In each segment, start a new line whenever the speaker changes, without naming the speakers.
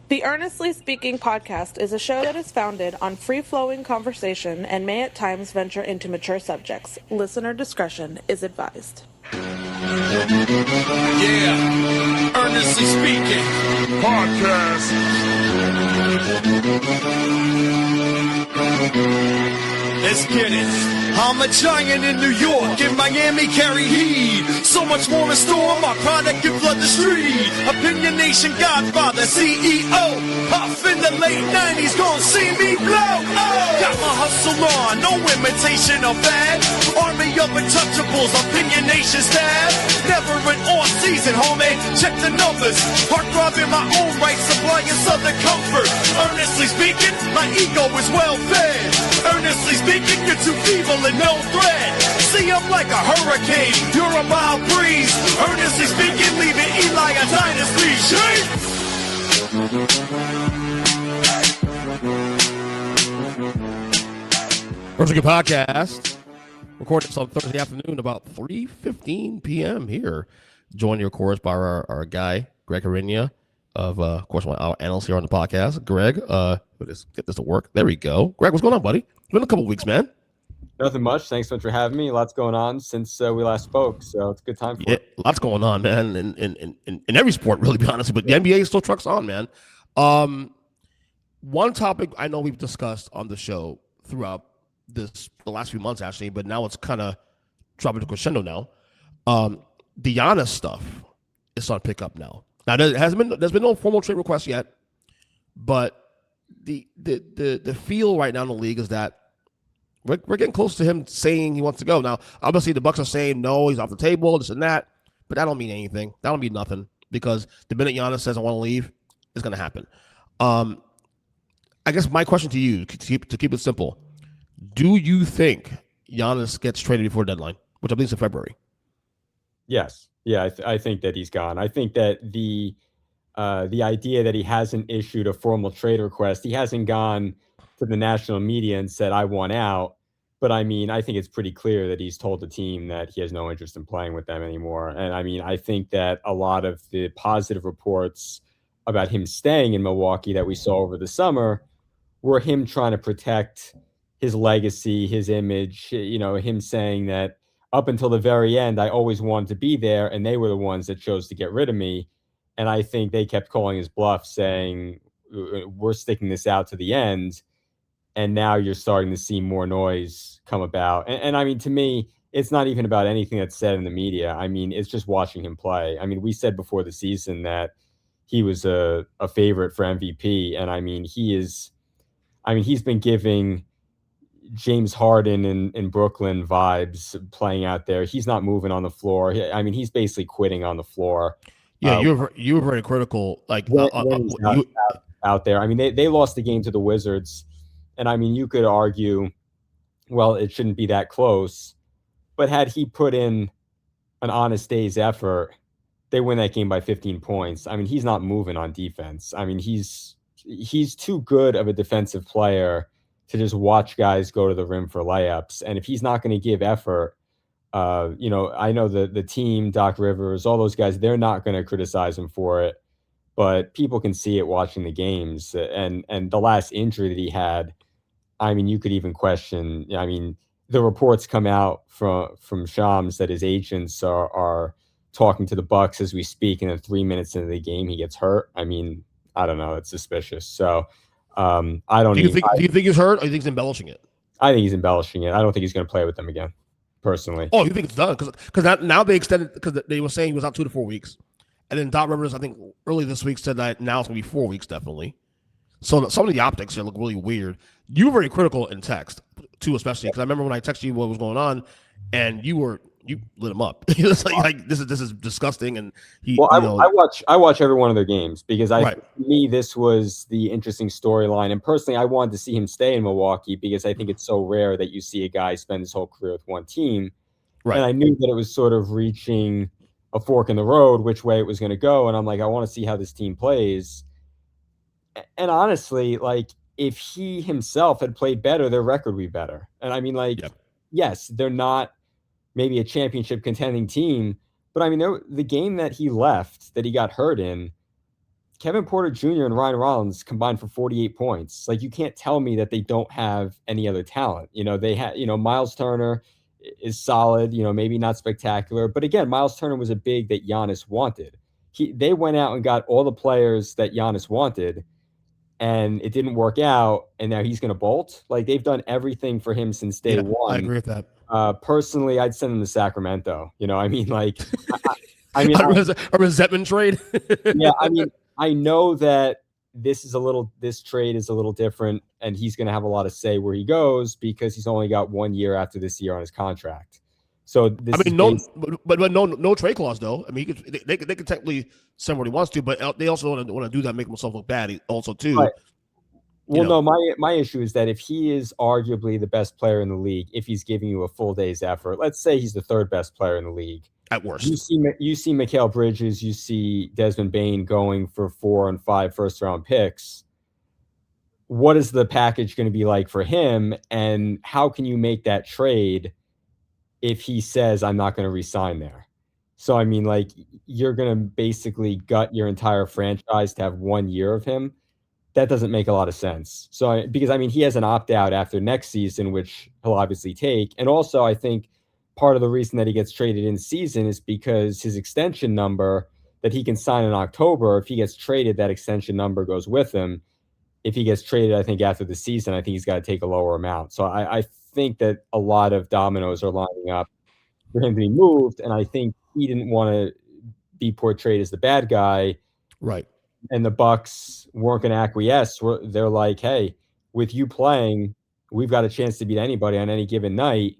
The Earnestly Speaking podcast is a show that is founded on free-flowing conversation and may at times venture into mature subjects. Listener discretion is advised.
Yeah, Earnestly Speaking podcast. Let's get it. I'm a giant in New York, in Miami carry heat. So much more in store, my product can flood the street. Opinion Nation Godfather, CEO. Puff in the late 90s, gon' see me blow. Oh. Got my hustle on, no imitation of that. Army of untouchables, Opinion Nation staff. Never an off season, homie, check the numbers. Heart throb in my own right, supplying southern comfort. Earnestly speaking, my ego is well fed. Earnestly speaking, you're too feeble and no threat. See, I'm like a hurricane, you're a mild breeze. Earnestly speaking, leaving Eli a dynasty. Shake!
Earnestly podcast. Recorded this on Thursday afternoon about 3:15 p.m. here. Joined, of course, by our guy, Greg Hrinya, of course, our analyst here on the podcast. Greg, let's get this to work. There we go. Greg, what's going on, buddy? It's been a couple weeks, man.
Nothing much. Thanks so much for having me. Lots going on since we last spoke, so it's a good time for it.
Lots going on, man, in every sport, really, to be honest. But the NBA still trucks on, man. One topic I know we've discussed on the show throughout the last few months, actually, but now it's kind of dropping to crescendo now. The Giannis stuff is starting to pick up now. Now there's been no formal trade request yet, but the feel right now in the league is that we're getting close to him saying he wants to go. Now, obviously, the Bucks are saying no, he's off the table, this and that, but that don't mean anything. That don't mean nothing because the minute Giannis says I want to leave, it's going to happen. I guess my question to you, to keep it simple, do you think Giannis gets traded before deadline, which I believe is in February?
Yes. Yeah, I think that he's gone. I think that the idea that he hasn't issued a formal trade request, he hasn't gone to the national media and said, I want out. But I mean, I think it's pretty clear that he's told the team that he has no interest in playing with them anymore. And I mean, I think that a lot of the positive reports about him staying in Milwaukee that we saw over the summer were him trying to protect his legacy, his image, him saying that up until the very end, I always wanted to be there. And they were the ones that chose to get rid of me. And I think they kept calling his bluff saying, we're sticking this out to the end. And now you're starting to see more noise come about. And I mean, to me, it's not even about anything that's said in the media. I mean, it's just watching him play. I mean, we said before the season that he was a favorite for MVP. And I mean, he's been giving James Harden in Brooklyn vibes playing out there. He's not moving on the floor. I mean, he's basically quitting on the floor.
Yeah, you were very critical. Like
out there. I mean, they lost the game to the Wizards. And I mean, you could argue, well, it shouldn't be that close. But had he put in an honest day's effort, they win that game by 15 points. I mean, he's not moving on defense. I mean, he's too good of a defensive player to just watch guys go to the rim for layups. And if he's not going to give effort, I know the team, Doc Rivers, all those guys, they're not going to criticize him for it. But people can see it watching the games. And the last injury that he had, I mean, you could even question. I mean, the reports come out from Shams that his agents are talking to the Bucks as we speak, and then 3 minutes into the game, he gets hurt. I mean, I don't know. It's suspicious. So I don't.
Do you think he's hurt, or do you think he's embellishing it?
I think he's embellishing it. I don't think he's going to play with them again, personally.
Oh, you think it's done? Because now they extended, because they were saying he was out 2 to 4 weeks, and then Doc Rivers, I think early this week, said that now it's going to be 4 weeks definitely. So some of the optics here look really weird. You were very critical in text too, especially because I remember when I texted you what was going on, and you lit him up. It's like this is disgusting. And
I watch every one of their games because for me, this was the interesting storyline. And personally, I wanted to see him stay in Milwaukee because I think it's so rare that you see a guy spend his whole career with one team. Right. And I knew that it was sort of reaching a fork in the road, which way it was going to go. And I'm like, I want to see how this team plays. And honestly, like, if he himself had played better, their record would be better. And I mean, yes, they're not maybe a championship contending team, but I mean, the game that he left, that he got hurt in, Kevin Porter Jr. and Ryan Rollins combined for 48 points. Like, you can't tell me that they don't have any other talent. They had, Miles Turner is solid, maybe not spectacular. But again, Miles Turner was a big that Giannis wanted. They went out and got all the players that Giannis wanted, and it didn't work out. And now he's going to bolt. Like, they've done everything for him since day one.
I agree with that.
Personally, I'd send him to Sacramento. I mean, like,
a resentment trade.
Yeah, I mean, I know that this trade is a little different, and he's going to have a lot of say where he goes because he's only got 1 year after this year on his contract. So
no trade clause though. I mean, they could technically send what he wants to, but they also want to do that, make himself look bad. Also, too.
Right. Well, no, my issue is that if he is arguably the best player in the league, if he's giving you a full day's effort, let's say he's the third best player in the league.
At worst,
you see Mikal Bridges, you see Desmond Bane going for 4 and 5 first-round picks. What is the package going to be like for him, and how can you make that trade if he says, I'm not going to re-sign there? So, I mean, like, you're going to basically gut your entire franchise to have 1 year of him. That doesn't make a lot of sense. So, because, I mean, he has an opt-out after next season, which he'll obviously take. And also, I think part of the reason that he gets traded in season is because his extension number that he can sign in October, if he gets traded, that extension number goes with him. If he gets traded, I think after the season, I think he's got to take a lower amount. So I think that a lot of dominoes are lining up for him to be moved. And I think he didn't want to be portrayed as the bad guy.
Right.
And the Bucks weren't going to acquiesce. They're like, hey, with you playing, we've got a chance to beat anybody on any given night.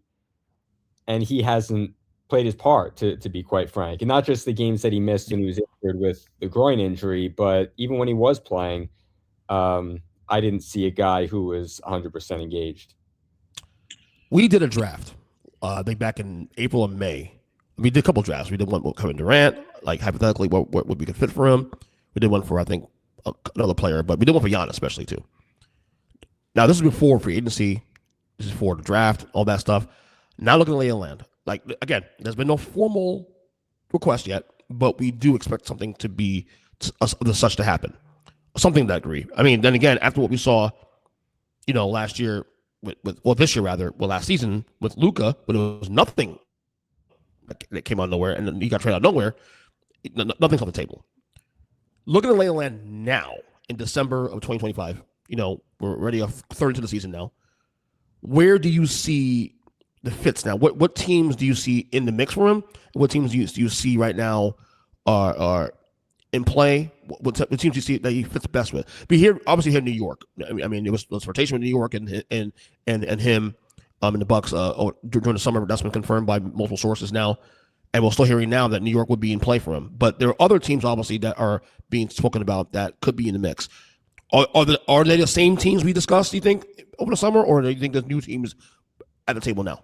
And he hasn't played his part, to be quite frank. And not just the games that he missed when he was injured with the groin injury, but even when he was playing, I didn't see a guy who was 100% engaged.
We did a draft, I think back in April and May. We did a couple drafts. We did one with Kevin Durant, like hypothetically what would be a good fit for him. We did one for, I think, another player, but we did one for Giannis especially too. Now, this is before free agency. This is for the draft, all that stuff. Now looking at lay of land. Like, again, there's been no formal request yet, but we do expect something to be such to happen. Something to that degree. I mean, then again, after what we saw, last year this year rather, last season with Luka, when it was nothing that came out of nowhere, and then he got traded out of nowhere, nothing's on the table. Looking at lay of land now in December of 2025, we're already a third into the season now. Where do you see the fits now? What teams do you see in the mix for him? What teams do you see right now are in play? What teams do you see that he fits best with? But here, obviously, here in New York. I mean, it was flirtation with New York and him in the Bucks during the summer. That's been confirmed by multiple sources now, and we're still hearing now that New York would be in play for him. But there are other teams, obviously, that are being spoken about that could be in the mix. Are they the same teams we discussed, do you think, over the summer, or do you think there's new teams at the table now?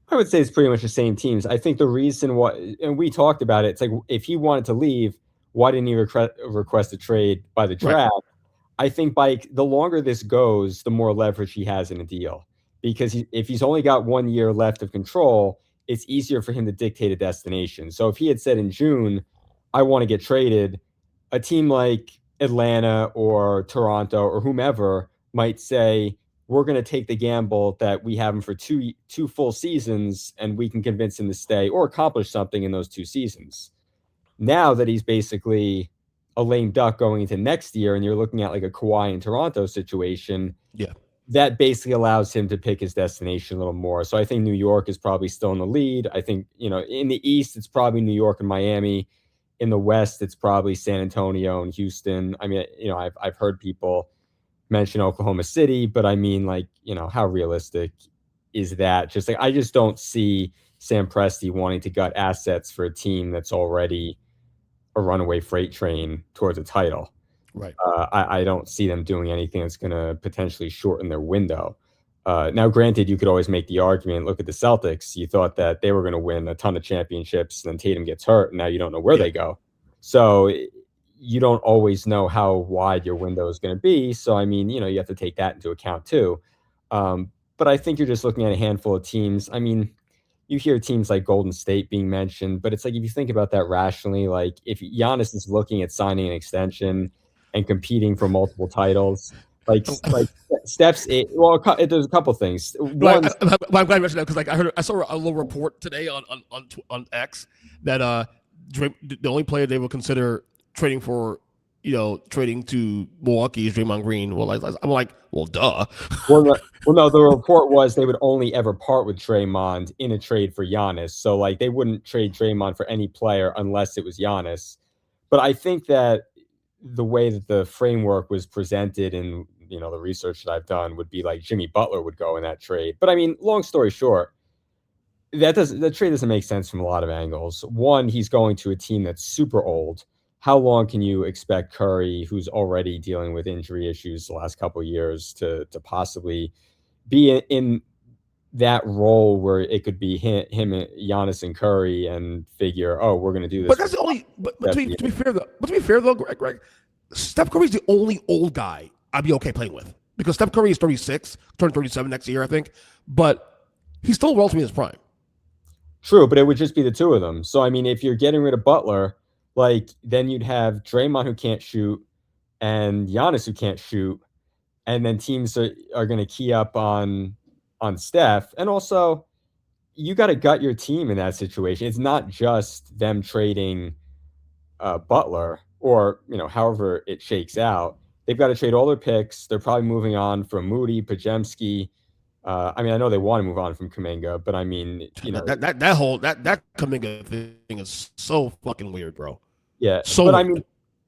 I would say it's pretty much the same teams. I think the reason why, and we talked about it, it's like if he wanted to leave, why didn't he request a trade by the draft? Right. I think by the longer this goes, the more leverage he has in a deal. Because if he's only got 1 year left of control, it's easier for him to dictate a destination. So if he had said in June, I want to get traded, a team like Atlanta or Toronto or whomever might say, we're going to take the gamble that we have him for two full seasons and we can convince him to stay or accomplish something in those 2 seasons. Now that he's basically a lame duck going into next year and you're looking at like a Kawhi in Toronto situation, that basically allows him to pick his destination a little more. So I think New York is probably still in the lead. I think, in the East, it's probably New York and Miami. In the West, it's probably San Antonio and Houston. I mean, I've heard people mention Oklahoma City, but I mean, like, how realistic is that? Just like, I just don't see Sam Presti wanting to gut assets for a team that's already a runaway freight train towards a title.
Right.
I don't see them doing anything that's going to potentially shorten their window. Now, granted, you could always make the argument, look at the Celtics. You thought that they were going to win a ton of championships, and then Tatum gets hurt, and now you don't know where they go. So you don't always know how wide your window is going to be. So, I mean, you have to take that into account too. But I think you're just looking at a handful of teams. I mean, you hear teams like Golden State being mentioned, but it's like, if you think about that rationally, like if Giannis is looking at signing an extension and competing for multiple titles, like Steph's there's a couple things. One,
I'm glad you mentioned that, because I saw a little report today on X that the only player they would consider trading for, trading to Milwaukee is Draymond Green. Well, I'm like, well, duh.
well, no, the report was they would only ever part with Draymond in a trade for Giannis. So like they wouldn't trade Draymond for any player unless it was Giannis. But I think that the way that the framework was presented in, the research that I've done would be like Jimmy Butler would go in that trade. But I mean, long story short, the trade doesn't make sense from a lot of angles. One, he's going to a team that's super old. How long can you expect Curry, who's already dealing with injury issues the last couple of years, to possibly be in that role where it could be him, Giannis, and Curry, and figure, oh, we're going to do this?
But that's the only. But to be fair though, Greg, Steph Curry's the only old guy I'd be okay playing with, because Steph Curry is 36, turn 37 next year, I think, but he's still relatively in his prime.
True, but it would just be the two of them. So I mean, if you're getting rid of Butler, like then you'd have Draymond, who can't shoot, and Giannis, who can't shoot, and then teams are going to key up on Steph. And also, you got to gut your team in that situation. It's not just them trading Butler, or however it shakes out. They've got to trade all their picks. They're probably moving on from Moody, Podziemski. I mean, I know they want to move on from Kuminga, but I mean,
that whole Kuminga thing is so fucking weird, bro.
Yeah,
so.
But I mean,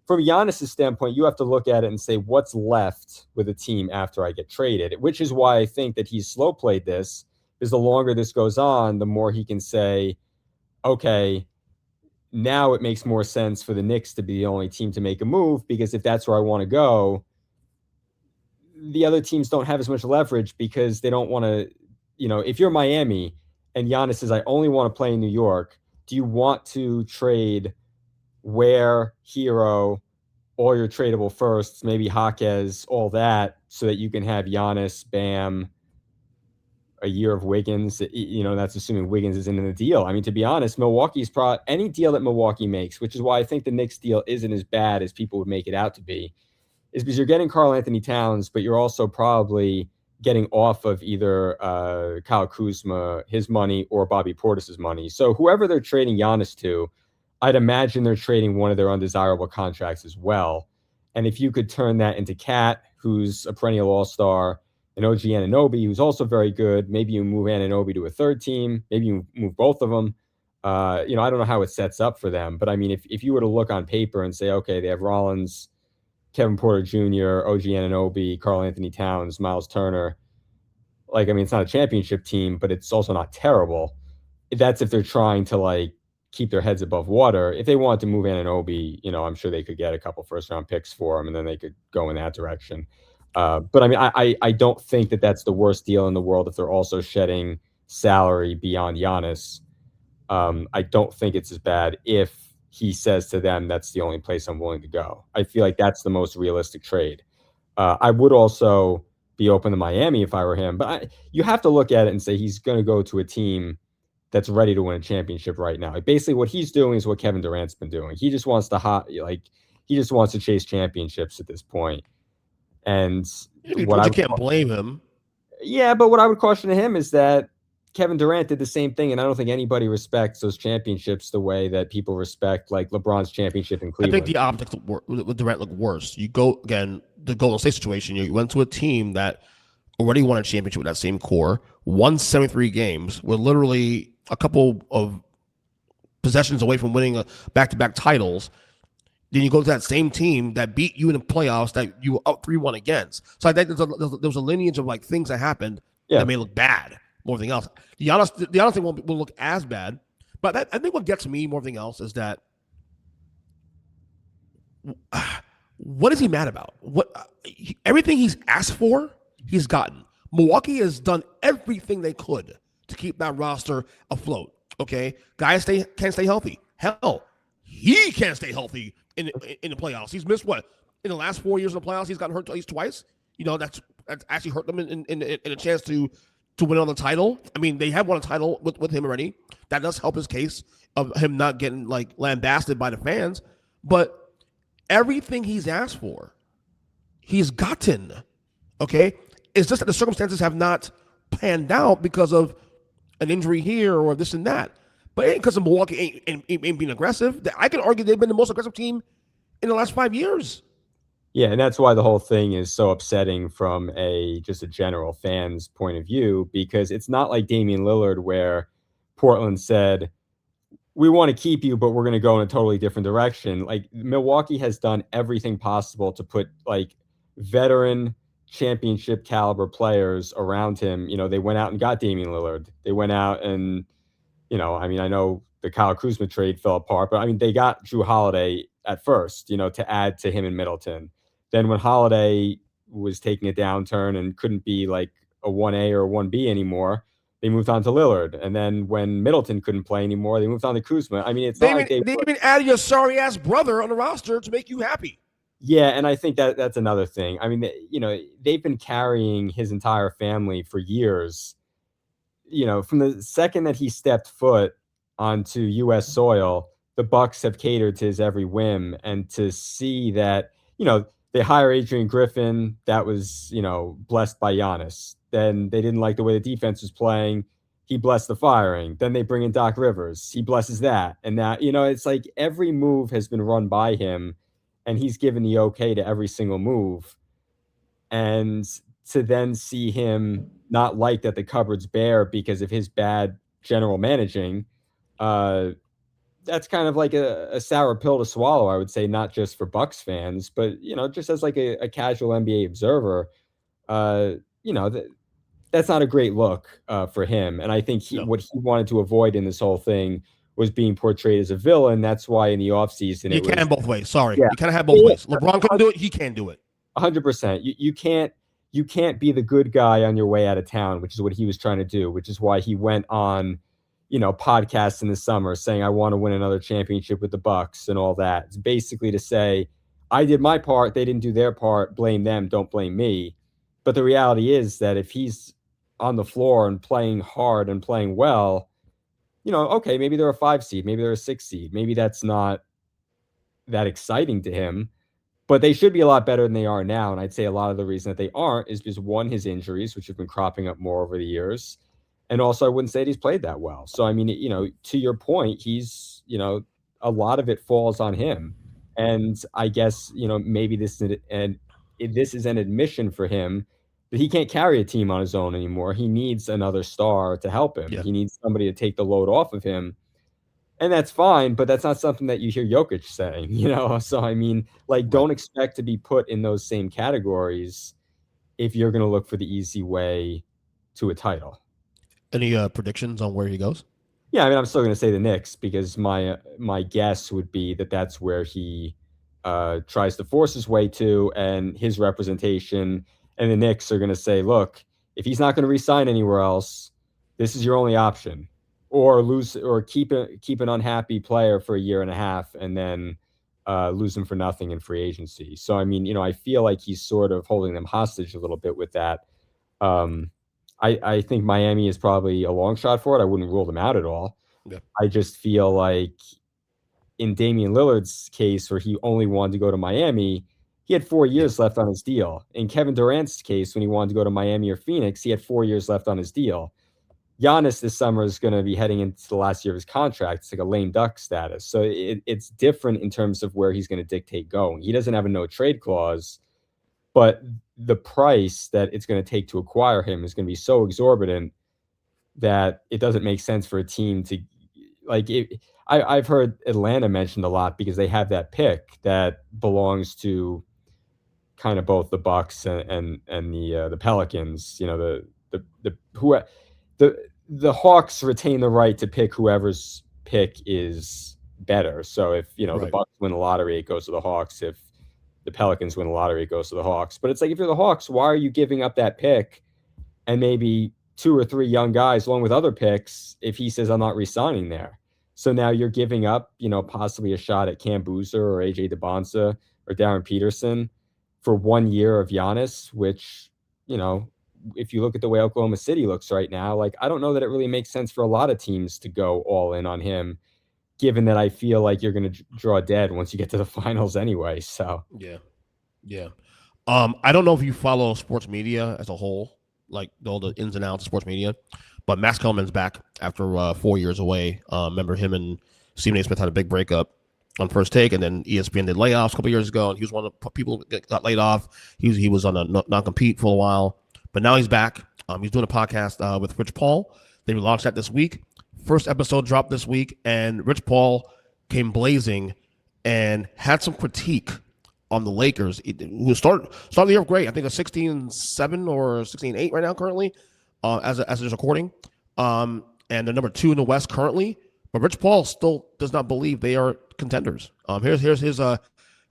from Giannis' standpoint, you have to look at it and say, what's left with a team after I get traded? Which is why I think that he's slow played this, because the longer this goes on, the more he can say, okay, now it makes more sense for the Knicks to be the only team to make a move, because if that's where I want to go, the other teams don't have as much leverage, because they don't want to, if you're Miami and Giannis says, I only want to play in New York, do you want to trade Ware, Hero, all your tradable firsts, maybe Jaquez, all that, so that you can have Giannis, Bam, a year of Wiggins? That's assuming Wiggins is in the deal. I mean, to be honest, Milwaukee's any deal that Milwaukee makes, which is why I think the Knicks deal isn't as bad as people would make it out to be, is because you're getting Karl-Anthony Towns, but you're also probably getting off of either Kyle Kuzma, his money, or Bobby Portis's money. So whoever they're trading Giannis to, I'd imagine they're trading one of their undesirable contracts as well. And if you could turn that into Cat, who's a perennial all-star, and OG Anunoby, who's also very good, maybe you move Anunoby to a third team, maybe you move both of them. I don't know how it sets up for them, but I mean, if you were to look on paper and say, okay, they have Rollins, Kevin Porter Jr., OG Anunoby, Karl-Anthony Towns, Miles Turner. Like, I mean, it's not a championship team, but it's also not terrible. That's if they're trying to keep their heads above water. If they want to move Anunoby, I'm sure they could get a couple first-round picks for him, and then they could go in that direction. But I mean, I don't think that that's the worst deal in the world if they're also shedding salary beyond Giannis. I don't think it's as bad if he says to them, that's the only place I'm willing to go. I feel like that's the most realistic trade. I would also be open to Miami if I were him, but you have to look at it and say he's going to go to a team that's ready to win a championship right now. Basically, what he's doing is what Kevin Durant's been doing. He just wants to chase championships at this point. And
you can't blame him.
Yeah, but what I would caution to him is that Kevin Durant did the same thing, and I don't think anybody respects those championships the way that people respect LeBron's championship in Cleveland.
I think the optics with Durant look worse. You go again, the Golden State situation. You went to a team that already won a championship with that same core, won 73 games, with literally a couple of possessions away from winning back-to-back titles. Then you go to that same team that beat you in the playoffs that you were up 3-1 against. So I think there was a lineage of things that happened that may look bad more than anything else. The honest thing won't look as bad, but I think what gets me more than anything else is that what is he mad about? Everything he's asked for, he's gotten. Milwaukee has done everything they could to keep that roster afloat. Okay, guys can't stay healthy. Hell, he can't stay healthy in the playoffs. He's missed in the last 4 years in the playoffs. He's gotten hurt at least twice. That's actually hurt them in a chance to to win on the title. I mean, they have won a title with him already. That does help his case of him not getting like lambasted by the fans. But everything he's asked for, he's gotten. Okay? It's just that the circumstances have not panned out because of an injury here or this and that. But it ain't because of Milwaukee ain't being aggressive. I can argue they've been the most aggressive team in the last 5 years.
Yeah, and that's why the whole thing is so upsetting from just a general fan's point of view, because it's not like Damian Lillard where Portland said, we want to keep you, but we're going to go in a totally different direction. Like Milwaukee has done everything possible to put like veteran championship caliber players around him. You know, they went out and got Damian Lillard. They went out and, you know, I mean, I know the Kyle Kuzma trade fell apart, but I mean, they got Drew Holiday at first, you know, to add to him in Middleton. Then when Holiday was taking a downturn and couldn't be like a 1A or a 1B anymore, they moved on to Lillard. And then when Middleton couldn't play anymore, they moved on to Kuzma. I mean, it's
they
not like
they even added your sorry ass brother on the roster to make you happy.
Yeah, and I think that's another thing. I mean, you know, they've been carrying his entire family for years. You know, from the second that he stepped foot onto U.S. soil, the Bucks have catered to his every whim. And to see that, you know, they hire Adrian Griffin, that was, you know, blessed by Giannis. Then they didn't like the way the defense was playing. He blessed the firing. Then they bring in Doc Rivers. He blesses that. And that, you know, it's like every move has been run by him, and he's given the okay to every single move. And to then see him not like that the cupboard's bare because of his bad general managing, that's kind of like a sour pill to swallow, I would say, not just for Bucks fans, but, you know, just as like a casual NBA observer, you know, that's not a great look for him. And I think what he wanted to avoid in this whole thing was being portrayed as a villain. That's why in the offseason,
you can both ways. Sorry.
Yeah.
You kind of have both ways. LeBron couldn't do it. He can do it.
100%. You can't be the good guy on your way out of town, which is what he was trying to do, which is why he went on, you know, podcasts in the summer saying, I want to win another championship with the Bucks and all that. It's basically to say, I did my part. They didn't do their part. Blame them. Don't blame me. But the reality is that if he's on the floor and playing hard and playing well, you know, okay, maybe they're a 5 seed. Maybe they're a 6 seed. Maybe that's not that exciting to him. But they should be a lot better than they are now. And I'd say a lot of the reason that they aren't is because, one, his injuries, which have been cropping up more over the years. And also, I wouldn't say that he's played that well. So, I mean, you know, to your point, he's, you know, a lot of it falls on him. And I guess, you know, maybe this is an admission for him that he can't carry a team on his own anymore. He needs another star to help him.
Yeah.
He needs somebody to take the load off of him. And that's fine, but that's not something that you hear Jokic saying, you know? So, I mean, like, don't expect to be put in those same categories if you're going to look for the easy way to a title.
Any predictions on where he goes?
Yeah, I mean, I'm still going to say the Knicks because my guess would be that that's where he tries to force his way to, and his representation and the Knicks are going to say, look, if he's not going to re-sign anywhere else, this is your only option. Or lose, or keep an unhappy player for a year and a half and then lose him for nothing in free agency. So, I mean, you know, I feel like he's sort of holding them hostage a little bit with that. I think Miami is probably a long shot for it. I wouldn't rule them out at all.
Yeah.
I just feel like in Damian Lillard's case, where he only wanted to go to Miami, he had 4 years left on his deal. In Kevin Durant's case, when he wanted to go to Miami or Phoenix, he had 4 years left on his deal. Giannis this summer is going to be heading into the last year of his contract. It's like a lame duck status. So it's different in terms of where he's going to dictate going. He doesn't have a no trade clause, but the price that it's going to take to acquire him is going to be so exorbitant that it doesn't make sense for a team to like it. I've heard Atlanta mentioned a lot because they have that pick that belongs to kind of both the Bucks and the Pelicans. You know, the Hawks retain the right to pick whoever's pick is better. So if, you know, the Bucks win the lottery, it goes to the Hawks. If the Pelicans win the lottery, it goes to the Hawks. But it's like, if you're the Hawks, why are you giving up that pick and maybe 2 or 3 young guys along with other picks if he says, I'm not re-signing there? So now you're giving up, you know, possibly a shot at Cam Boozer or AJ DeBonsa or Darren Peterson for 1 year of Giannis, which, you know, if you look at the way Oklahoma City looks right now, like, I don't know that it really makes sense for a lot of teams to go all in on him, given that I feel like you're going to draw dead once you get to the finals anyway. So
yeah. I don't know if you follow sports media as a whole, like all the ins and outs of sports media, but Max Kellerman's back after 4 years away. Remember him and Stephen A. Smith had a big breakup on First Take, and then ESPN did layoffs a couple years ago, and he was one of the people that got laid off. He was on a non-compete for a while, but now he's back. He's doing a podcast with Rich Paul. They launched that this week. First episode dropped this week, and Rich Paul came blazing and had some critique on the Lakers, who started the year great. I think a 16-7 or 16-8 right now currently, as of this recording. And they're number 2 in the West currently. But Rich Paul still does not believe they are contenders. Here's his a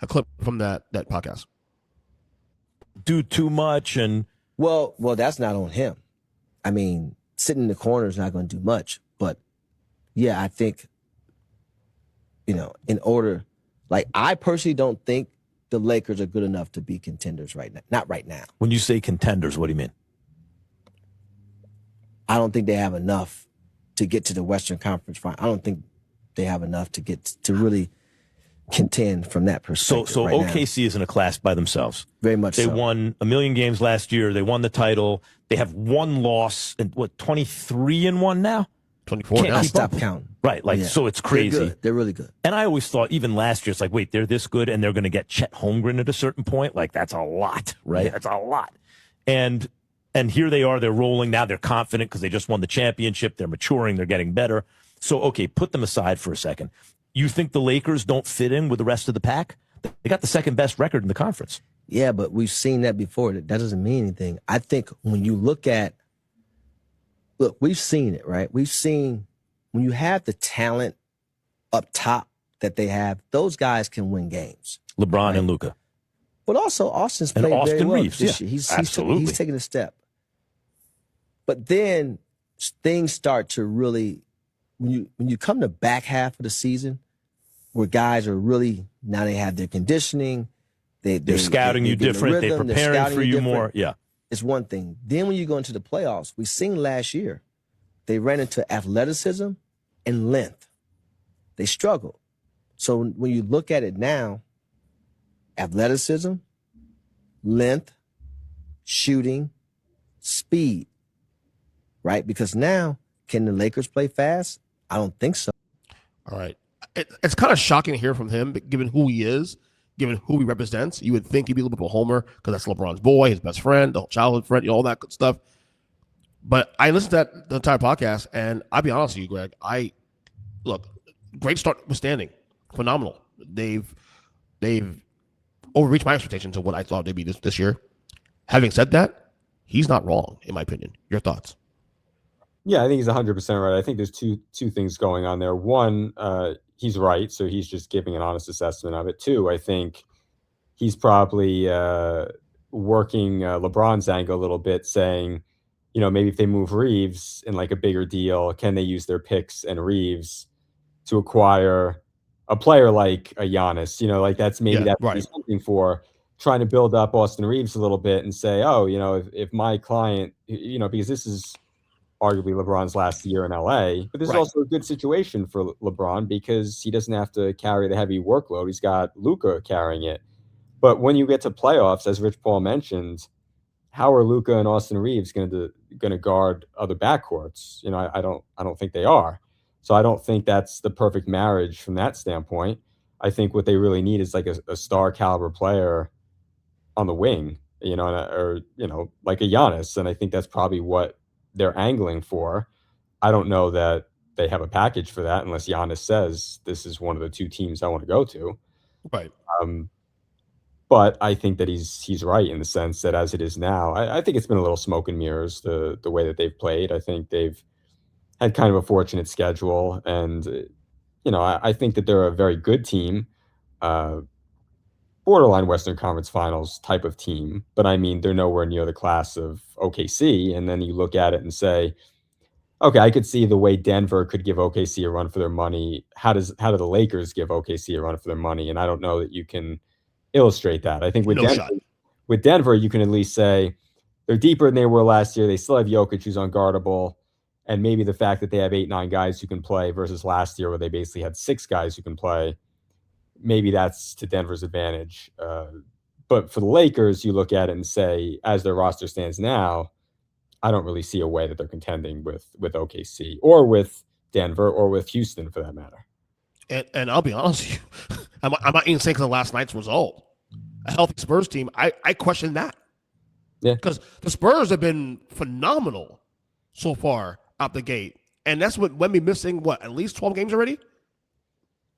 clip from that podcast.
Do too much and
well, that's not on him. I mean, sitting in the corner is not going to do much. But yeah, I think, in order, like, I personally don't think the Lakers are good enough to be contenders right now. Not right now.
When you say contenders, what do you mean?
I don't think they have enough to get to the Western Conference final. I don't think they have enough to get to really contend from that perspective.
So
right
OKC
now.
is in a class by themselves.
Very much
They
so.
won 1 million games last year. They won the title. They have one loss and 23-1 now?
24
Can't
now.
I
keep
stopped
up.
counting.
Right, like,
Yeah.
so it's crazy.
They're good. They're really good.
And I always thought, even last year, it's like, wait, they're this good and they're going to get Chet Holmgren at a certain point? Like, that's a lot, right?
Yeah.
That's a lot. And here they are, they're rolling. Now they're confident because they just won the championship. They're maturing. They're getting better. So, okay, put them aside for a second. You think the Lakers don't fit in with the rest of the pack? They got the second best record in the conference.
Yeah, but we've seen that before. That doesn't mean anything. I think when you look, we've seen it, right? We've seen when you have the talent up top that they have, those guys can win games.
LeBron
Right.
and Luka.
But also, Austin's
And
played very
Austin
well
Reeves,
this
yeah,
year. He's
absolutely.
taking a step. But then things start to really, when you come to back half of the season, where guys are really, now they have their conditioning,
They're scouting you
get in the
different. They're
rhythm,
preparing
scouting
for you
different.
more. Yeah.
It's one thing. Then when you go into the playoffs, we seen last year, they ran into athleticism and length. They struggled. So when you look at it now, athleticism, length, shooting, speed, right? Because now, can the Lakers play fast? I don't think so.
All right. It's kind of shocking to hear from him, but given who he is, given who he represents, you would think he'd be a little bit of a homer because that's LeBron's boy, his best friend, the childhood friend, all that good stuff. But I listened to the entire podcast, and I'll be honest with you, Greg. Look, great start withstanding, phenomenal. They've overreached my expectations of what I thought they'd be this year. Having said that, he's not wrong, in my opinion. Your thoughts?
Yeah, I think he's 100% right. I think there's two things going on there. One, he's right, so he's just giving an honest assessment of it. Two, I think he's probably working LeBron's angle a little bit, saying, maybe if they move Reeves in like a bigger deal, can they use their picks and Reeves to acquire a player like a Giannis? Like that's
right.
he's something for, trying to build up Austin Reeves a little bit and say, oh, if my client, because this is arguably LeBron's last year in LA, but this is also a good situation for LeBron because he doesn't have to carry the heavy workload. He's got Luka carrying it. But when you get to playoffs, as Rich Paul mentioned, how are Luka and Austin Reeves going to guard other backcourts? I don't think they are. So I don't think that's the perfect marriage from that standpoint. I think what they really need is like a star caliber player on the wing, or like a Giannis, and I think that's probably what they're angling for. I don't know that they have a package for that unless Giannis says this is one of the two teams I want to go to.
Right.
But I think that he's right in the sense that as it is now, I think it's been a little smoke and mirrors the way that they've played. I think they've had kind of a fortunate schedule, and I think that they're a very good team, borderline Western Conference Finals type of team. But I mean, they're nowhere near the class of OKC. And then you look at it and say, okay, I could see the way Denver could give OKC a run for their money. How do the Lakers give OKC a run for their money? And I don't know that you can illustrate that. I think with Denver, you can at least say, they're deeper than they were last year. They still have Jokic, who's unguardable, and maybe the fact that they have 8-9 guys who can play versus last year where they basically had 6 guys who can play. Maybe that's to Denver's advantage. But for the Lakers, you look at it and say, as their roster stands now, I don't really see a way that they're contending with OKC or with Denver or with Houston for that matter.
And I'll be honest with you, I'm not even saying because of last night's result. A healthy Spurs team, I question that.
Yeah.
Because the Spurs have been phenomenal so far out the gate. And that's what Wemby missing, at least 12 games already?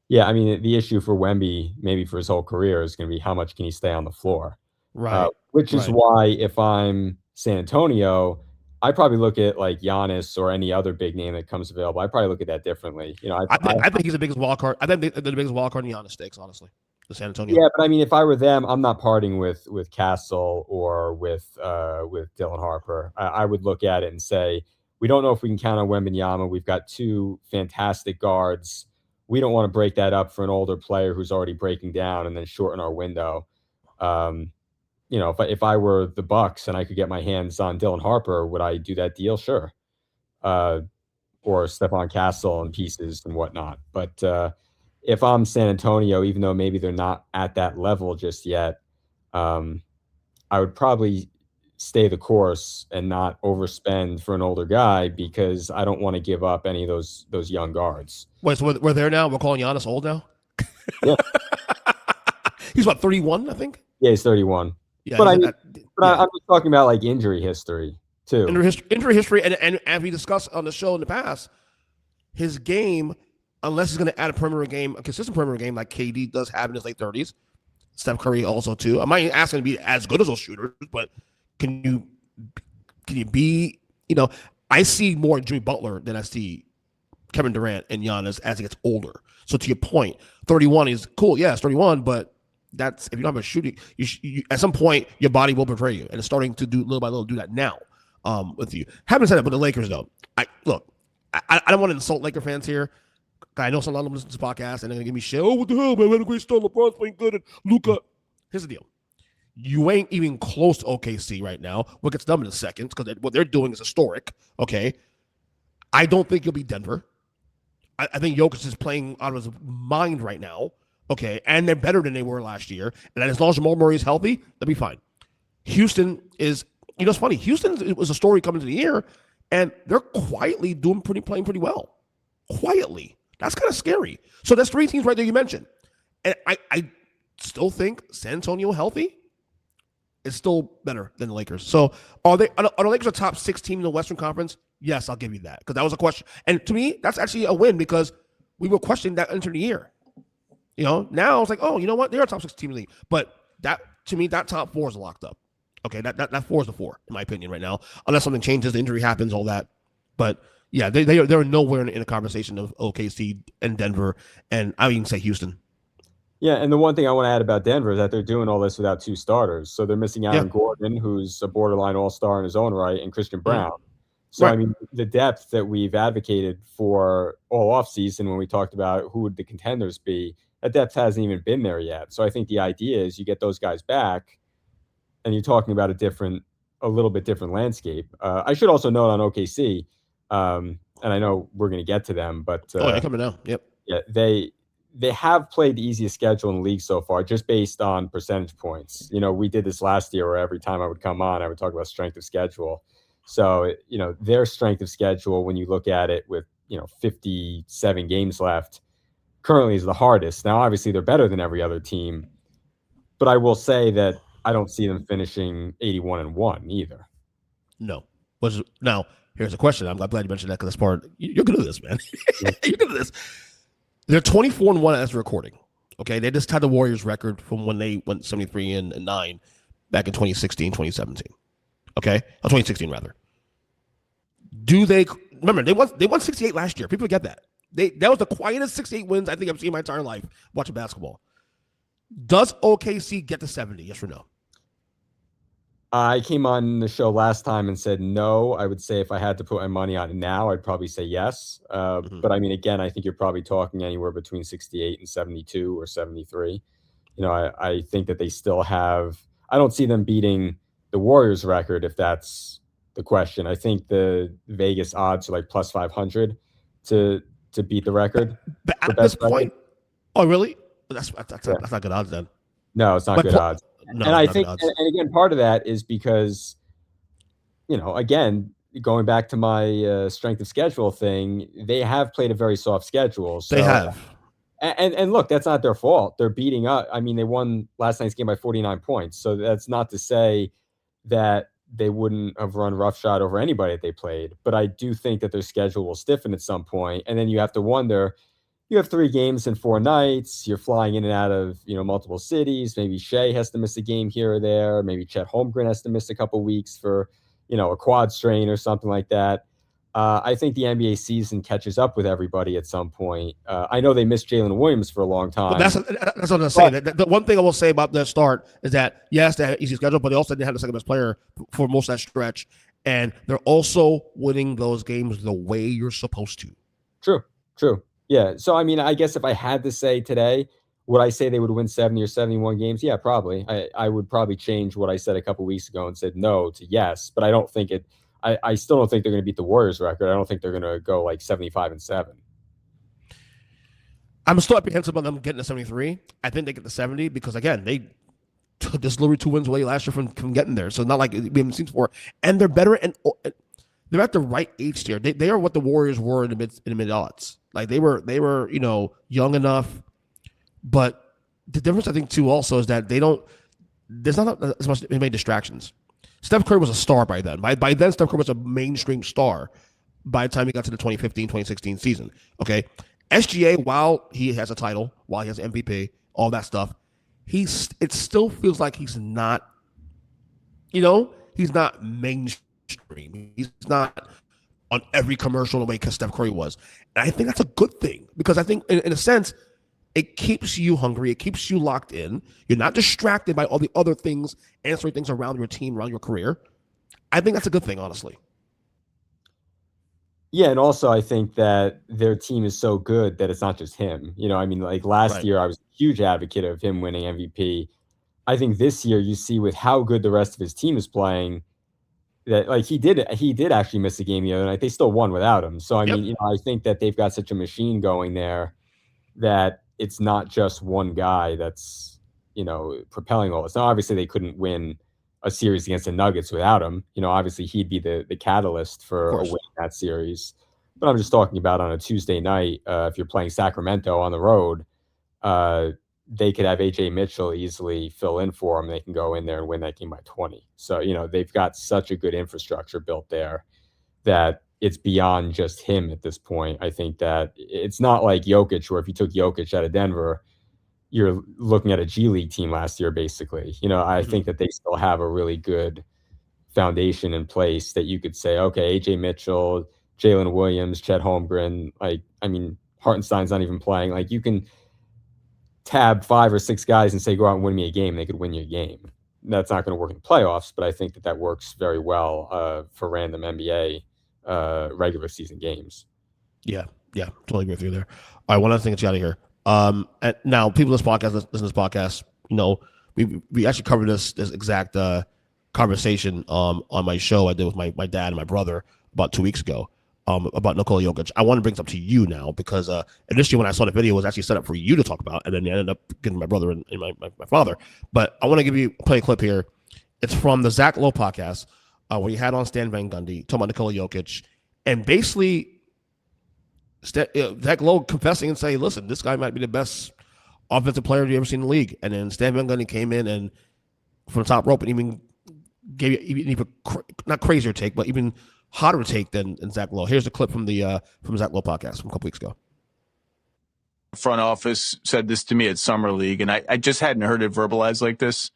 Yeah, I mean, the issue for Wemby, maybe for his whole career, is going to be how much can he stay on the floor.
Right.
Which is why if I'm San Antonio, I probably look at like Giannis or any other big name that comes available. I probably look at that differently.
I think he's the biggest wild card. I think they're the biggest wild card in Giannis stakes, honestly. The San Antonio.
Yeah, but I mean, if I were them, I'm not parting with Castle or with Dylan Harper. I would look at it and say, we don't know if we can count on Wembanyama. We've got 2 fantastic guards. We don't want to break that up for an older player who's already breaking down and then shorten our window. If I were the Bucks and I could get my hands on Dylan Harper, would I do that deal? Sure. Or Stephon Castle and pieces and whatnot. But if I'm San Antonio, even though maybe they're not at that level just yet, I would probably stay the course and not overspend for an older guy because I don't want to give up any of those young guards.
Wait, so we're there now? We're calling Giannis old now?
Yeah.
He's about 31, I think?
Yeah, he's 31.
Yeah,
but I'm just talking about like injury history too.
Injury history, and as we discussed on the show in the past, his game, unless he's going to add a consistent perimeter game like KD does have in his late 30s, Steph Curry also too. I'm not even asking to be as good as those shooters, but can you be, I see more Jimmy Butler than I see Kevin Durant and Giannis as he gets older. So to your point, 31 is cool. Yeah, it's 31, but that's, if you don't have a shooting, you at some point your body will betray you, and it's starting to do little by little do that now with you. Having said that, but the Lakers though, I don't want to insult Laker fans here. I know some of them listen to this podcast and they're gonna give me shit. Oh, what the hell, man? We had a great start. LeBron's playing good, and Luka. Here's the deal. You ain't even close to OKC right now. What gets done in a second, because what they're doing is historic. Okay, I don't think you'll be Denver. I think Jokic is playing out of his mind right now. Okay, and they're better than they were last year. And as long as Jamal Murray is healthy, they'll be fine. Houston is, it's funny. Houston was a story coming to the year, and they're quietly playing pretty well. Quietly, that's kind of scary. So there's 3 teams right there you mentioned, and I still think San Antonio healthy is still better than the Lakers. So are the Lakers a top 6 team in the Western Conference? Yes, I'll give you that, because that was a question. And to me, that's actually a win, because we were questioning that into the year. Now it's like, oh, you know what? They're a top 6 team in the league. But that, to me, that top 4 is locked up. Okay, that 4 is the 4, in my opinion, right now. Unless something changes, the injury happens, all that. But yeah, they're nowhere in a conversation of OKC and Denver, and I would even say Houston.
Yeah, and the one thing I want to add about Denver is that they're doing all this without 2 starters. So they're missing Aaron Gordon, who's a borderline all-star in his own right, and Christian Brown. So, right. I mean, the depth that we've advocated for all offseason when we talked about who would the contenders be, that depth hasn't even been there yet. So I think the idea is you get those guys back, and you're talking about a little bit different landscape. I should also note on OKC, and I know we're going to get to them, but
they're coming now. Yep.
Yeah, they have played the easiest schedule in the league so far, just based on percentage points. We did this last year where every time I would come on, I would talk about strength of schedule. So, their strength of schedule, when you look at it with, 57 games left, currently is the hardest. Now, obviously, they're better than every other team, but I will say that I don't see them finishing 81-1 either.
No. Now, here's a question. I'm glad you mentioned that, because that's part. You're good at this, man. You're good at this. They're 24-1 as a recording. Okay, they just tied the Warriors record from when they went 73-9 back in 2016, 2017. Okay, 2016 rather. Do they remember they won 68 last year? People forget that. That was the quietest 68 wins I think I've seen in my entire life watching basketball. Does OKC get to 70? Yes or no?
I came on the show last time and said no. I would say if I had to put my money on it now, I'd probably say yes. But I mean, again, I think you're probably talking anywhere between 68 and 72 or 73. I think that they still have. I don't see them beating the the Warriors record, if that's the question. I think the Vegas odds are like plus 500 to beat the record.
But at this point, oh really? That's not good odds then.
No, it's not good odds.
No,
and I think, and again, part of that is because, again, going back to my strength of schedule thing, they have played a very soft schedule. So,
they have.
And look, that's not their fault. They're beating up. I mean, they won last night's game by 49 points. So that's not to say that they wouldn't have run roughshod over anybody that they played. But I do think that their schedule will stiffen at some point. And then you have to wonder, you have 3 games in 4 nights. You're flying in and out of, multiple cities. Maybe Shea has to miss a game here or there. Maybe Chet Holmgren has to miss a couple weeks for, a quad strain or something like that. I think the NBA season catches up with everybody at some point. I know they missed Jalen Williams for a long time.
But that's what I'm saying. The one thing I will say about their start is that, yes, they had an easy schedule, but they also didn't have the second best player for most of that stretch. And they're also winning those games the way you're supposed to.
True. Yeah. So, I mean, I guess if I had to say today, would I say they would win 70 or 71 games? Yeah, probably. I would probably change what I said a couple weeks ago and said no to yes, but I don't think it. I still don't think they're going to beat the Warriors record. I don't think they're going to go like 75-7.
I'm still apprehensive about them getting to 73. I think they get to 70 because, again, they just literally 2 wins away last year from getting there. So it's not like we haven't seen before. And they're better, and they're at the right age tier. They are what the Warriors were in the mid-aughts. Like they were young enough. But the difference, I think, too, also is that there's not as many distractions. Steph Curry was a star by then. By then, Steph Curry was a mainstream star by the time he got to the 2015-2016 season. Okay? SGA, while he has a title, while he has MVP, all that stuff, it still feels like he's not, he's not mainstream. He's not on every commercial in the way because Steph Curry was. And I think that's a good thing because I think, in a sense, it keeps you hungry. It keeps you locked in. You're not distracted by all the other things, answering things around your team, around your career. I think that's a good thing, honestly.
Yeah, and also I think that their team is so good that it's not just him. Like last year, I was a huge advocate of him winning MVP. I think this year you see with how good the rest of his team is playing that like he did actually miss a game the other night. They still won without him. So I mean, I think that they've got such a machine going there that it's not just one guy that's, propelling all this. Now, obviously, they couldn't win a series against the Nuggets without him. Obviously, he'd be the catalyst for a win in that series. But I'm just talking about on a Tuesday night, if you're playing Sacramento on the road, they could have A.J. Mitchell easily fill in for them. They can go in there and win that game by 20. So, they've got such a good infrastructure built there that it's beyond just him at this point. I think that it's not like Jokic, where if you took Jokic out of Denver, you're looking at a G League team last year, basically. I think that they still have a really good foundation in place that you could say, okay, AJ Mitchell, Jalen Williams, Chet Holmgren, Hartenstein's not even playing. Like, you can tab 5 or 6 guys and say, go out and win me a game. They could win you a game. That's not going to work in the playoffs, but I think that works very well for random NBA regular season games.
Yeah, totally agree with you there. All right, one other thing to get out of here. And now, people listen to this podcast, we actually covered this exact conversation on my show I did with my dad and my brother about 2 weeks ago about Nikola Jokic. I want to bring this up to you now because initially when I saw the video, it was actually set up for you to talk about, and then it ended up getting my brother and my father. But I want to play a clip here. It's from the Zach Lowe podcast where he had on Stan Van Gundy talking about Nikola Jokic, and basically Zach Lowe confessing and saying, listen, this guy might be the best offensive player you've ever seen in the league. And then Stan Van Gundy came in and from the top rope and even gave you even not crazier take, but even hotter take than Zach Lowe. Here's a clip from the from Zach Lowe podcast from a couple weeks ago.
Front office said this to me at Summer League, and I just hadn't heard it verbalized like this.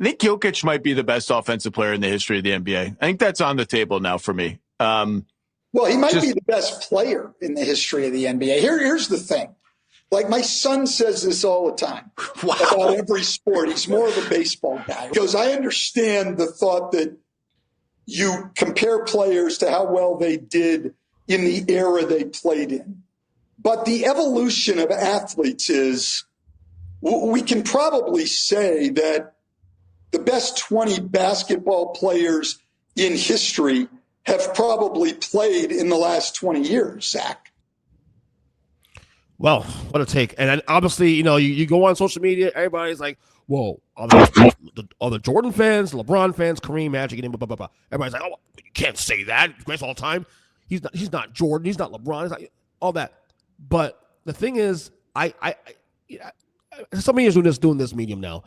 I think Jokic might be the best offensive player in the history of the NBA. I think that's on the table now for me.
Well, he might be the best player in the history of the NBA. Here's the thing. Like, my son says this all the time about every sport. He's more of a baseball guy. He goes, I understand the thought that you compare players to how well they did in the era they played in. But the evolution of athletes is, we can probably say that the best 20 basketball players in history have probably played in the last 20 years, Zach.
Well, what a take. And then obviously, you go on social media, everybody's like, whoa, all the Jordan fans, LeBron fans, Kareem, Magic, and blah, blah, blah. Everybody's like, oh, you can't say that. Greatest all time. He's not Jordan. He's not LeBron. He's not all that. But the thing is, I so many years doing this medium now,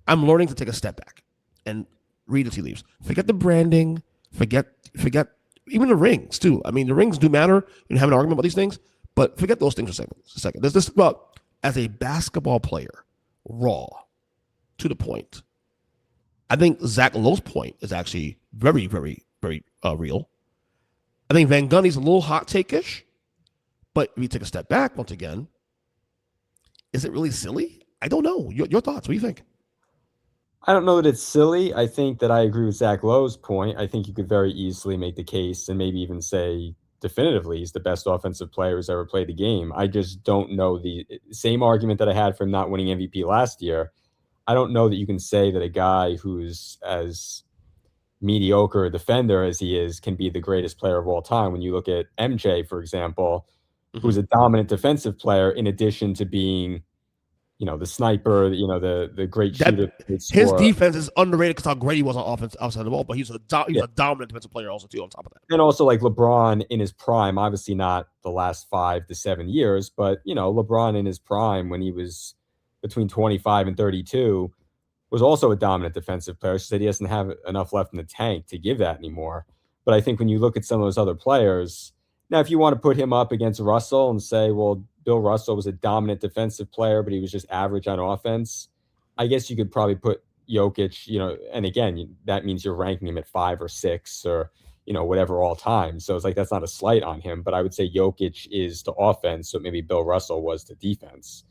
I'm learning to take a step back and read the tea leaves. Forget the branding. Forget even the rings too. I mean, the rings do matter. You have an argument about these things, but forget those things for a second. There's this about as a basketball player, raw, to the point. I think Zach Lowe's point is actually very, very, very real. I think Van Gundy's a little hot take-ish, but if you take a step back once again, is it really silly? I don't know. Your thoughts? What do you think?
I don't know that it's silly. I think that I agree with Zach Lowe's point. I think you could very easily make the case and maybe even say definitively he's the best offensive player who's ever played the game. I just don't know the same argument that I had for him not winning MVP last year. I don't know that you can say that a guy who's as mediocre a defender as he is can be the greatest player of all time. When you look at MJ, for example, who's a dominant defensive player in addition to being, the sniper, the great shooter.
His defense is underrated because how great he was on offense outside the ball, but he's a dominant defensive player also too on top of that.
And also like LeBron in his prime, obviously not the last 5 to 7 years, but LeBron in his prime when he was between 25 and 32 was also a dominant defensive player. She said he doesn't have enough left in the tank to give that anymore. But I think when you look at some of those other players, now if you want to put him up against Russell and say, well, Bill Russell was a dominant defensive player, but he was just average on offense, I guess you could probably put Jokic, and again, that means you're ranking him at 5 or 6 or, whatever all time. So it's like, that's not a slight on him, but I would say Jokic is to offense. So maybe Bill Russell was to defense.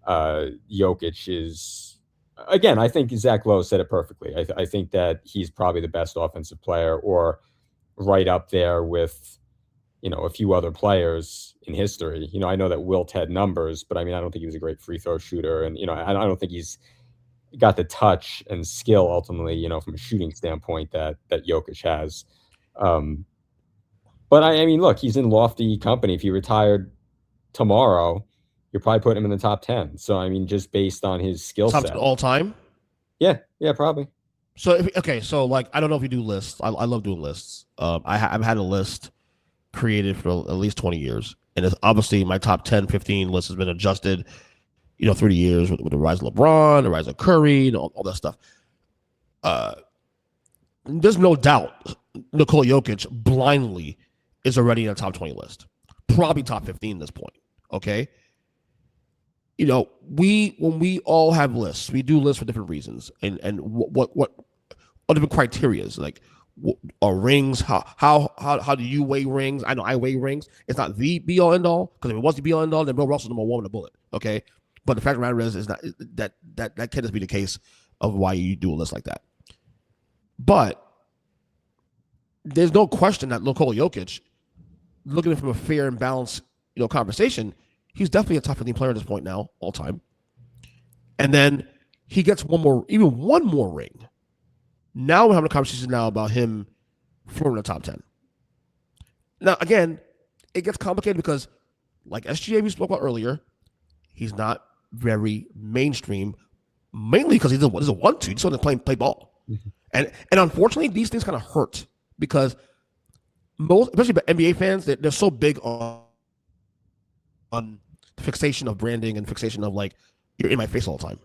Jokic is, again, I think Zach Lowe said it perfectly. I think that he's probably the best offensive player or right up there with, a few other players in history. I know that Wilt had numbers, but I mean, I don't think he was a great free throw shooter. And, I don't think he's got the touch and skill ultimately, from a shooting standpoint that Jokic has. But I mean, look, he's in lofty company. If he retired tomorrow, you're probably putting him in the top 10. So, I mean, just based on his skill set.
All time?
Yeah, probably.
So, so like, I don't know if you do lists. I love doing lists. I've had a list created for at least 20 years. And it's obviously my top 10, 15 list has been adjusted, through the years with the rise of LeBron, the rise of Curry, and all that stuff. There's no doubt Nikola Jokic blindly is already in the top 20 list. Probably top 15 at this point. Okay? When we all have lists, we do lists for different reasons. And what different criteria is like, are rings, how do you weigh rings? I know I weigh rings. It's not the be all end all, because if it was the be all end all, then Bill Russell's number 1 with a bullet. Okay, but the fact of the matter is not that can't just be the case of why you do a list like that. But there's no question that Nikola Jokic, looking at it from a fair and balanced conversation, he's definitely a top 15 player at this point now, all time. And then he gets one more ring. Now we're having a conversation now about him flirting the top 10. Now, again, it gets complicated because, like SGA we spoke about earlier, he's not very mainstream, mainly because he's a 1-2. He just want to play ball. Mm-hmm. And unfortunately, these things kind of hurt because especially NBA fans, they're so big on the fixation of branding and fixation of like, you're in my face all the time.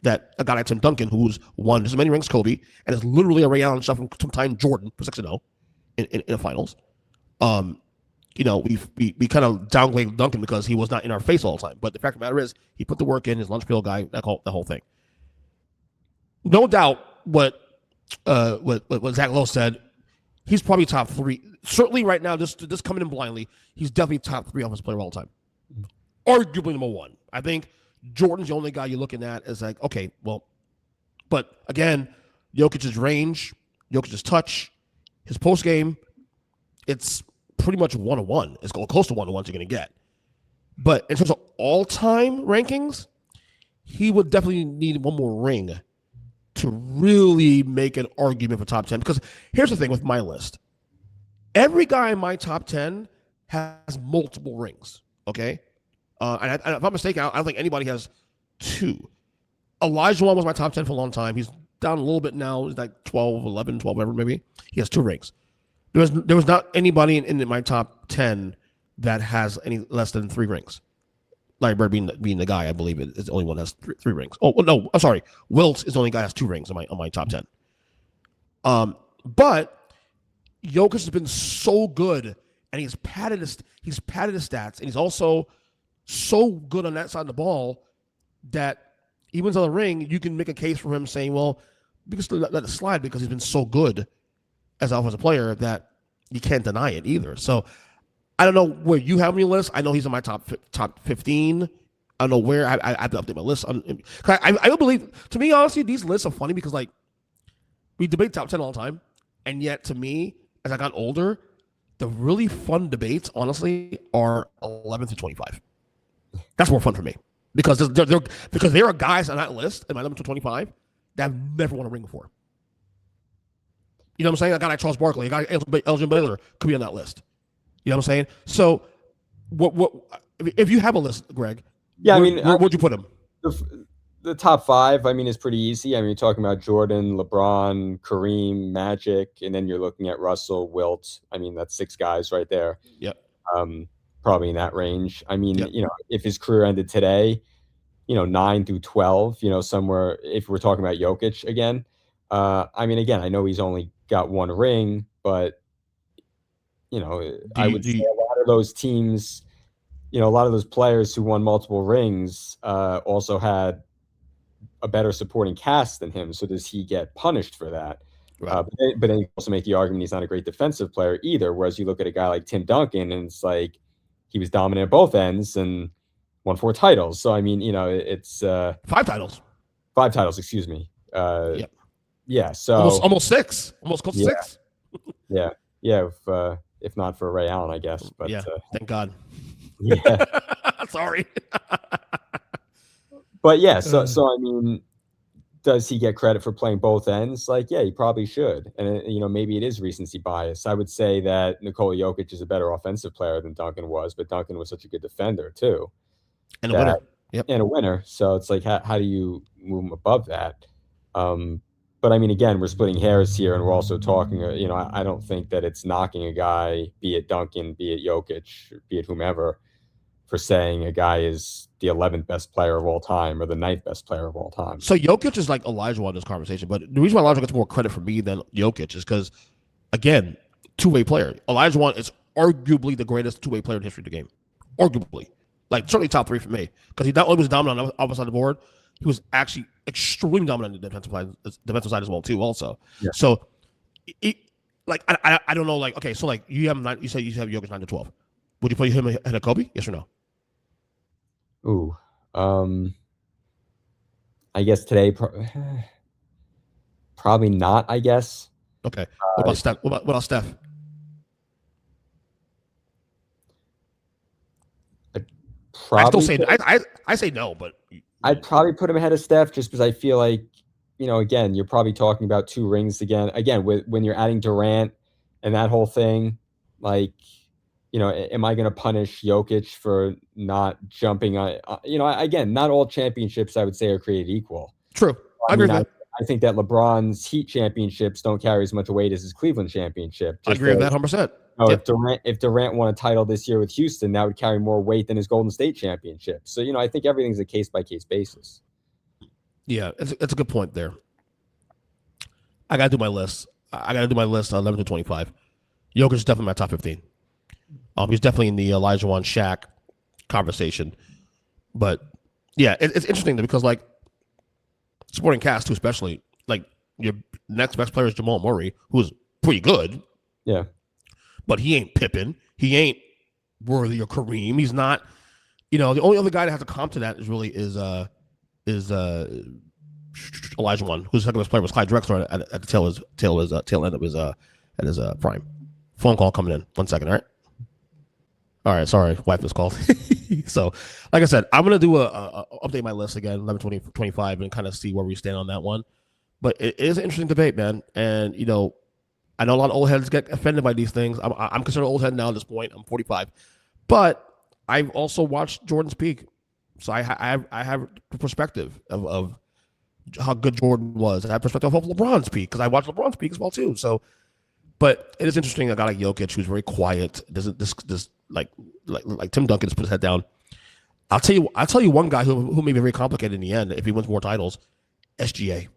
That a guy like Tim Duncan, who's won just as many rings as Kobe, and is literally a Ray Allen shot from sometime Jordan for 6-0 in the finals. We kind of downgrade Duncan because he was not in our face all the time. But the fact of the matter is, he put the work in, his lunch pail guy, the whole thing. No doubt what Zach Lowe said, he's probably top 3. Certainly right now, just coming in blindly, he's definitely top 3 offensive player all the time. Arguably number 1. I think Jordan's the only guy you're looking at as like, okay, well, but again, Jokic's range, Jokic's touch, his post game, it's pretty much 1-1. It's close to 1-1 you're going to get. But in terms of all-time rankings, he would definitely need one more ring to really make an argument for top 10. Because here's the thing with my list. Every guy in my top 10 has multiple rings, okay? And if I'm mistaken, I don't think anybody has 2. Olajuwon was my top 10 for a long time. He's down a little bit now. He's like 12, 11, 12, whatever, maybe. He has 2 rings. There was not anybody in my top 10 that has any less than 3 rings. Larry Bird being the guy, I believe, is the only one that has 3 rings. Oh, no, I'm sorry. Wilt is the only guy that has 2 rings on my top 10. But Jokic has been so good, and he's padded his stats, and he's also so good on that side of the ball that even on the ring, you can make a case for him saying, well, we can still let it slide because he's been so good as an offensive player that you can't deny it either. So I don't know where you have on your list. I know he's in my top 15. I don't know where. I have to update my list. I believe, to me, honestly, these lists are funny because, like, we debate top 10 all the time. And yet, to me, as I got older, the really fun debates, honestly, are 11 to 25. That's more fun for me. Because there are guys on that list, in my 11 to 25, that I've never won a ring before. You know what I'm saying? A guy like Charles Barkley, a guy like Elgin Baylor could be on that list. You know what I'm saying? So, what if you have a list, Greg?
Yeah,
where would you put him?
The top 5, I mean, is pretty easy. I mean, you're talking about Jordan, LeBron, Kareem, Magic, and then you're looking at Russell, Wilt. I mean, that's 6 guys right there.
Yep.
Probably in that range. I mean,
Yep.
you know, if his career ended today, 9 through 12, somewhere, if we're talking about Jokic again, I mean, again, I know he's only got 1 ring, but, I would say a lot of those teams, a lot of those players who won multiple rings also had a better supporting cast than him. So does he get punished for that? Right. But then you also make the argument he's not a great defensive player either. Whereas you look at a guy like Tim Duncan and it's like he was dominant at both ends and won 4 titles. So, I mean, it's
5 titles.
5 titles, excuse me.
Yep.
Yeah. So
almost 6, almost close to 6.
Yeah. Yeah. If not for Ray Allen, I guess. But
yeah, thank God.
Yeah.
Sorry.
But yeah, so I mean, does he get credit for playing both ends? Like, yeah, he probably should. And maybe it is recency bias. I would say that Nikola Jokic is a better offensive player than Duncan was, but Duncan was such a good defender too,
and a winner. Yep.
And a winner. So it's like, how do you move him above that? But I mean, again, we're splitting hairs here, and we're also talking. I don't think that it's knocking a guy, be it Duncan, be it Jokic, be it whomever, for saying a guy is the 11th best player of all time or the 9th best player of all time.
So Jokic is like Olajuwon in this conversation, but the reason why Olajuwon gets more credit from me than Jokic is because, again, 2-way player. Olajuwon is arguably the greatest 2-way player in the history of the game. Arguably. Like, certainly top 3 for me. Because he not only was dominant on the opposite side of the board, he was actually extremely dominant on the defensive side as well, too, also. Yeah. So, I don't know, like, okay, so, like, you say you have Jokic 9 to 12. Would you put him ahead of Kobe? Yes or no?
Ooh, I guess today probably not. I guess.
Okay. What about Steph? What about Steph? I say no, but
I'd probably put him ahead of Steph just because I feel like again, you're probably talking about 2 rings again. Again, when you're adding Durant and that whole thing, like. Am I going to punish Jokic for not jumping on? Again, not all championships I would say are created equal.
True, I agree with that.
I think that LeBron's Heat championships don't carry as much weight as his Cleveland championship.
I agree with that 100%.
If Durant won a title this year with Houston, that would carry more weight than his Golden State championship. So I think everything's a case by case basis.
Yeah, it's a good point there. I got to do my list. I got to do my list 11 to 25. Jokic is definitely my top 15. He's definitely in the Olajuwon Shaq conversation. But, yeah, it's interesting because, like, supporting cast, too, especially, like, your next best player is Jamal Murray, who's pretty good.
Yeah.
But he ain't Pippen. He ain't Worthy or Kareem. He's not, the only other guy that has a comp to that is Olajuwon, whose second best player was Clyde Drexler at the tail end of his prime. Phone call coming in. 1 second, all right? All right, sorry, wife was called. So, like I said, I'm gonna do update my list again, 11, 20, 25, and kind of see where we stand on that one. But it is an interesting debate, man. And I know a lot of old heads get offended by these things. I'm considered an old head now at this point. I'm 45, but I've also watched Jordan's peak, so I have the perspective of how good Jordan was. I have perspective of LeBron's peak because I watched LeBron's peak as well too. So, but it is interesting. A guy like Jokic, who's very quiet, doesn't this like Tim Duncan just put his head down. I'll tell you one guy who may be very complicated in the end if he wins more titles. SGA.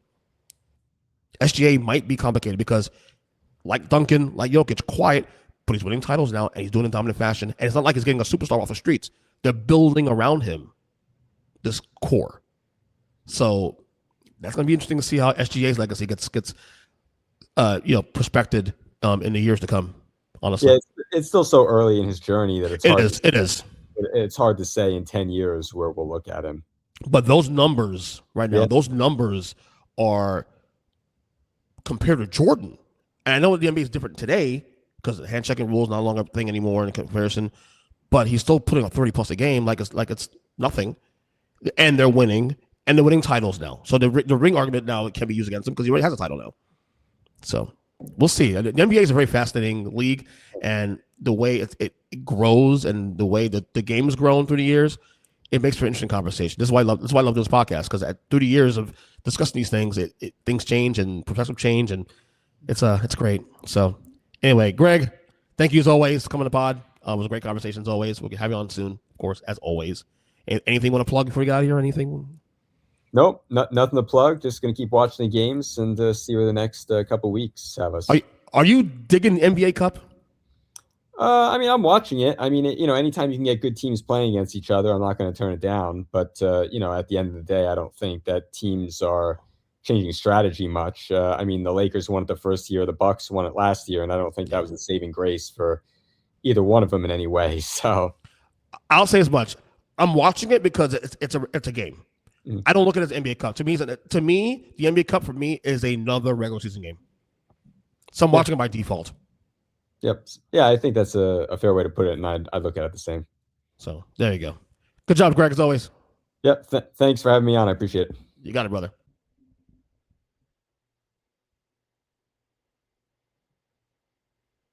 SGA might be complicated because, like Duncan, like Jokic, quiet, but he's winning titles now and he's doing it in dominant fashion. And it's not like he's getting a superstar off the streets. They're building around him this core. So that's going to be interesting to see how SGA's legacy gets prospected in the years to come. Honestly,
yeah, it's still so early in his journey that it is. It's hard to say in 10 years where we'll look at him.
But those numbers right now, those numbers are compared to Jordan. And I know the NBA is different today because the hand checking rule is not longer a thing anymore in comparison. But he's still putting up 30+ a game like it's nothing. And they're winning. And they're winning titles now. So the ring argument now can be used against him because he already has a title now. So we'll see. The NBA is a very fascinating league. And the way it grows and the way that the game has grown through the years, it makes for an interesting conversation. This is why I love this podcast, because through the years of discussing these things, things change and perspective change, and it's great. So anyway, Greg, thank you as always for coming to the pod. It was a great conversation as always. We'll have you on soon, of course, as always. Anything you want to plug before we get out of here? Anything?
Nope, nothing to plug. Just going to keep watching the games and see where the next couple weeks have us.
Are you digging the NBA Cup?
I mean, I'm watching it. I mean, anytime you can get good teams playing against each other, I'm not going to turn it down. But, at the end of the day, I don't think that teams are changing strategy much. I mean, the Lakers won it the first year. The Bucks won it last year. And I don't think that was a saving grace for either one of them in any way. So
I'll say as much. I'm watching it because it's a game.
Mm.
I don't look at it as NBA Cup. To me, the NBA Cup for me is another regular season game. So I'm watching it by default.
Yep. Yeah, I think that's a fair way to put it, and I look at it the same.
So there you go. Good job, Greg, as always.
Yep. Thanks for having me on. I appreciate it.
You got it, brother.